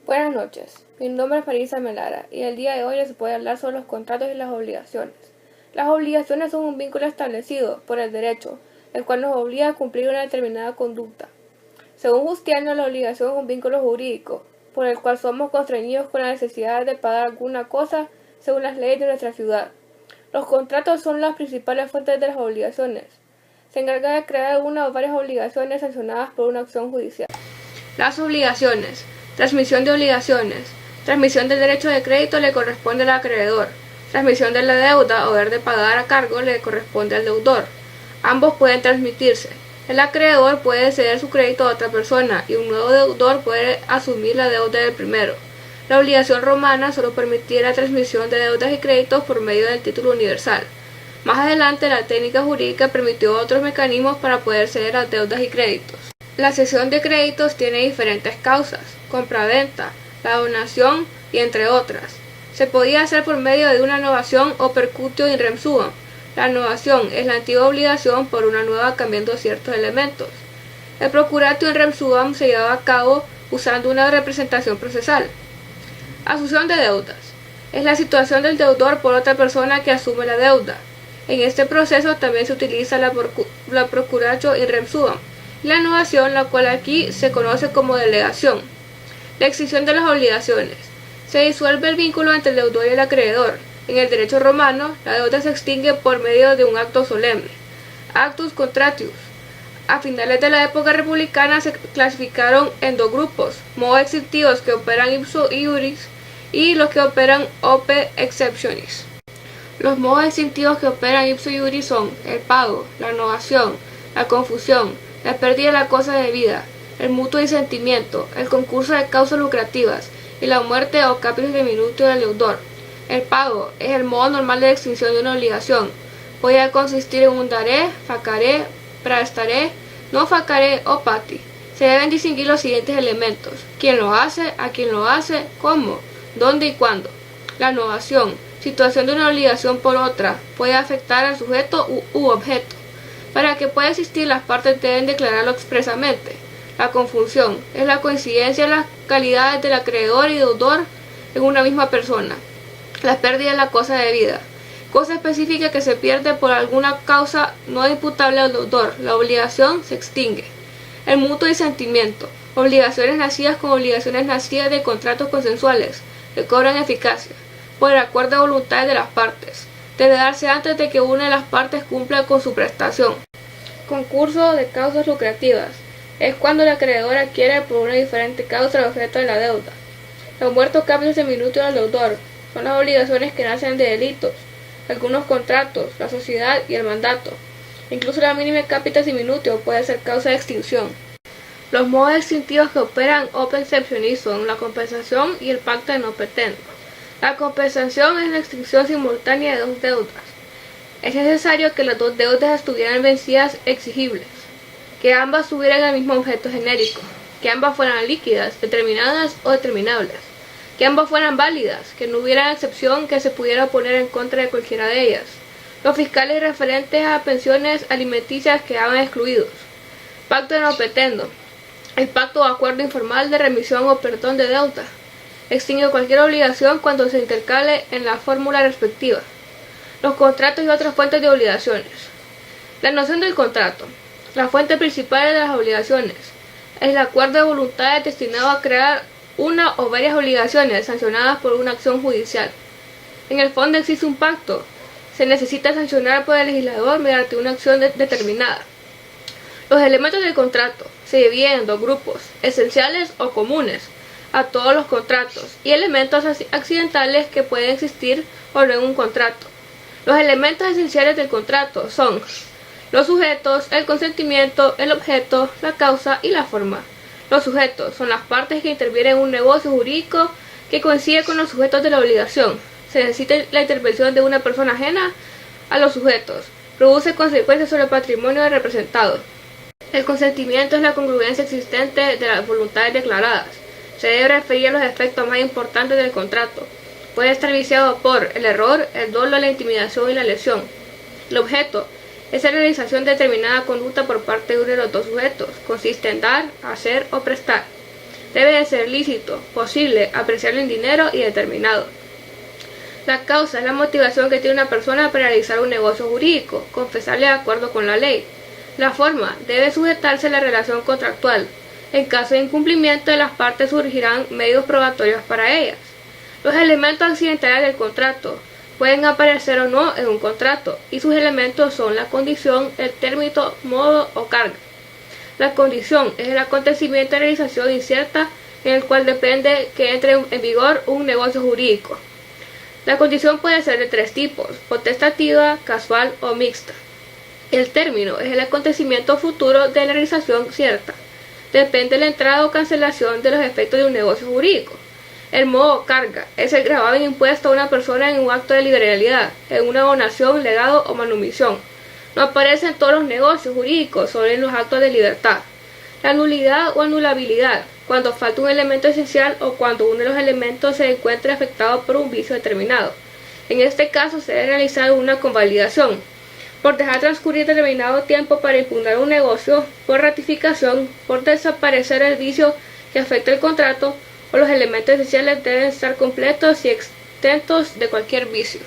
Buenas noches, mi nombre es Marisa Melara y el día de hoy les voy a hablar sobre los contratos y las obligaciones. Las obligaciones son un vínculo establecido por el derecho, el cual nos obliga a cumplir una determinada conducta. Según Justiano, la obligación es un vínculo jurídico, por el cual somos constreñidos con la necesidad de pagar alguna cosa según las leyes de nuestra ciudad. Los contratos son las principales fuentes de las obligaciones. Se encarga de crear una o varias obligaciones sancionadas por una acción judicial. Las obligaciones. Transmisión de obligaciones. Transmisión del derecho de crédito le corresponde al acreedor. Transmisión de la deuda o deber de pagar a cargo le corresponde al deudor. Ambos pueden transmitirse. El acreedor puede ceder su crédito a otra persona y un nuevo deudor puede asumir la deuda del primero. La obligación romana solo permitía la transmisión de deudas y créditos por medio del título universal. Más adelante, la técnica jurídica permitió otros mecanismos para poder ceder las deudas y créditos. La cesión de créditos tiene diferentes causas: compraventa, la donación y entre otras. Se podía hacer por medio de una novación o percutio in rem suam. La novación es la antigua obligación por una nueva cambiando ciertos elementos. El procuratio in rem suam se llevaba a cabo usando una representación procesal. Asunción de deudas. Es la situación del deudor por otra persona que asume la deuda. En este proceso también se utiliza la procuratio in rem suam, y la novación, la cual aquí se conoce como delegación. La extinción de las obligaciones. Se disuelve el vínculo entre el deudor y el acreedor. En el derecho romano, la deuda se extingue por medio de un acto solemne, actus contratius. A finales de la época republicana se clasificaron en dos grupos: modos extintivos que operan ipso iuris y los que operan ope exceptionis. Los modos extintivos que operan ipso iuris son el pago, la novación, la confusión, la pérdida de la cosa debida, el mutuo disentimiento, el concurso de causas lucrativas y la muerte o capitis diminutio del deudor. El pago es el modo normal de extinción de una obligación. Puede consistir en un daré, facaré, praestaré, no facaré o pati. Se deben distinguir los siguientes elementos: quién lo hace, a quién lo hace, cómo, dónde y cuándo. La novación, situación de una obligación por otra, puede afectar al sujeto u objeto. Para que pueda existir, las partes deben declararlo expresamente. La confusión es la coincidencia de las calidades del acreedor y deudor en una misma persona. La pérdida de la cosa debida, cosa específica que se pierde por alguna causa no imputable al deudor. La obligación se extingue. El mutuo disentimiento, obligaciones nacidas con obligaciones nacidas de contratos consensuales que cobran eficacia por el acuerdo de voluntades de las partes. Debe darse antes de que una de las partes cumpla con su prestación. Concurso de causas lucrativas. Es cuando el acreedor adquiere por una diferente causa el objeto de la deuda. Los muertos capitis diminutio del deudor son las obligaciones que nacen de delitos, algunos contratos, la sociedad y el mandato. Incluso la mínima capitis diminutio puede ser causa de extinción. Los modos extintivos que operan ope exceptionis son la compensación y el pacto de no petendo. La compensación es la extinción simultánea de dos deudas. Es necesario que las dos deudas estuvieran vencidas exigibles, que ambas tuvieran el mismo objeto genérico, que ambas fueran líquidas, determinadas o determinables, que ambas fueran válidas, que no hubiera excepción que se pudiera poner en contra de cualquiera de ellas. Los fiscales referentes a pensiones alimenticias quedaban excluidos. Pacto de no petendo. El pacto o acuerdo informal de remisión o perdón de deuda. Extingue cualquier obligación cuando se intercale en la fórmula respectiva. Los contratos y otras fuentes de obligaciones. La noción del contrato. La fuente principal de las obligaciones es el acuerdo de voluntades destinado a crear una o varias obligaciones sancionadas por una acción judicial. En el fondo existe un pacto. Se necesita sancionar por el legislador mediante una acción determinada. Los elementos del contrato se dividen en dos grupos: esenciales o comunes a todos los contratos y elementos accidentales que pueden existir o no en un contrato. Los elementos esenciales del contrato son los sujetos, el consentimiento, el objeto, la causa y la forma. Los sujetos son las partes que intervienen en un negocio jurídico que coincide con los sujetos de la obligación. Se necesita la intervención de una persona ajena a los sujetos. Produce consecuencias sobre el patrimonio del representado. El consentimiento es la congruencia existente de las voluntades declaradas. Se debe referir a los efectos más importantes del contrato. Puede estar viciado por el error, el dolo, la intimidación y la lesión. El objeto es la realización de determinada conducta por parte de uno de los dos sujetos. Consiste en dar, hacer o prestar. debe de ser lícito, posible, apreciable en dinero y determinado. La causa es la motivación que tiene una persona para realizar un negocio jurídico, confesarle de acuerdo con la ley. La forma debe sujetarse a la relación contractual. En caso de incumplimiento de las partes surgirán medios probatorios para ellas. Los elementos accidentales del contrato pueden aparecer o no en un contrato, y sus elementos son la condición, el término, modo o carga. La condición es el acontecimiento de realización incierta en el cual depende que entre en vigor un negocio jurídico. La condición puede ser de tres tipos: potestativa, casual o mixta. El término es el acontecimiento futuro de la realización cierta. Depende de la entrada o cancelación de los efectos de un negocio jurídico. El modo carga es el gravamen impuesto a una persona en un acto de liberalidad, en una donación, legado o manumisión. No aparece en todos los negocios jurídicos, solo en los actos de libertad. La nulidad o anulabilidad, cuando falta un elemento esencial o cuando uno de los elementos se encuentra afectado por un vicio determinado. En este caso se debe realizar una convalidación. Por dejar transcurrir determinado tiempo para impugnar un negocio, por ratificación, por desaparecer el vicio que afecta el contrato, o los elementos esenciales deben estar completos y exentos de cualquier vicio.